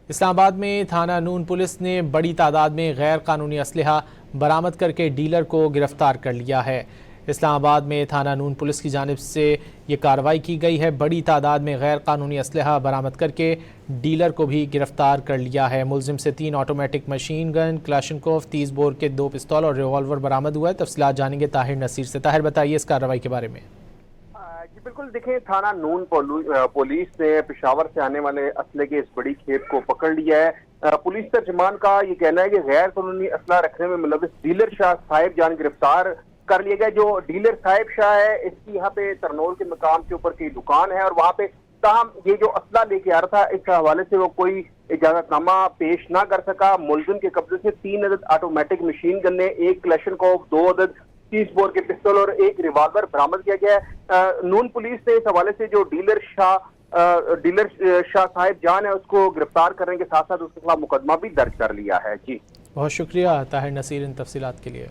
اسلام آباد میں تھانہ نون پولیس نے بڑی تعداد میں غیر قانونی اسلحہ برآمد کر کے ڈیلر کو گرفتار کر لیا ہے۔ اسلام آباد میں تھانہ نون پولیس کی جانب سے یہ کارروائی کی گئی ہے۔ بڑی تعداد میں غیر قانونی اسلحہ برآمد کر کے ڈیلر کو بھی گرفتار کر لیا ہے۔ ملزم سے 3 automatic machine gun, Kalashnikov, 30 bore کے 2 پستول اور ریوالور برآمد ہوا ہے۔ تفصیلات جانیں گے طاہر نصیر سے۔ طاہر، بتائیے اس کارروائی کے بارے میں۔ جی بالکل، دیکھیں تھانہ نون پولیس نے پشاور سے آنے والے اسلحے کے اس بڑی کھیپ کو پکڑ لیا ہے۔ پولیس ترجمان کا یہ کہنا ہے کہ غیر قانونی اسلحہ رکھنے میں ملوث ڈیلر شاہ صاحب جان گرفتار کر لیا گیا۔ جو ڈیلر صاحب شاہ ہے، اس کی یہاں پہ ترنول کے مقام کے اوپر کی دکان ہے اور وہاں پہ تاہم یہ جو اسلحہ لے کے آ رہا تھا، اس حوالے سے وہ کوئی اجازت نامہ پیش نہ کر سکا۔ ملزم کے قبضے سے 3 عدد آٹومیٹک مشین گنیں، 1 کلاشنکوف، 2 عدد 30 بور کے پستول اور 1 ریوالور برآمد کیا گیا ہے۔ نون پولیس نے اس حوالے سے جو ڈیلر شاہ صاحب جان ہے اس کو گرفتار کرنے کے ساتھ ساتھ اس کے خلاف مقدمہ بھی درج کر لیا ہے۔ جی بہت شکریہ طاہر نصیر ان تفصیلات کے لیے۔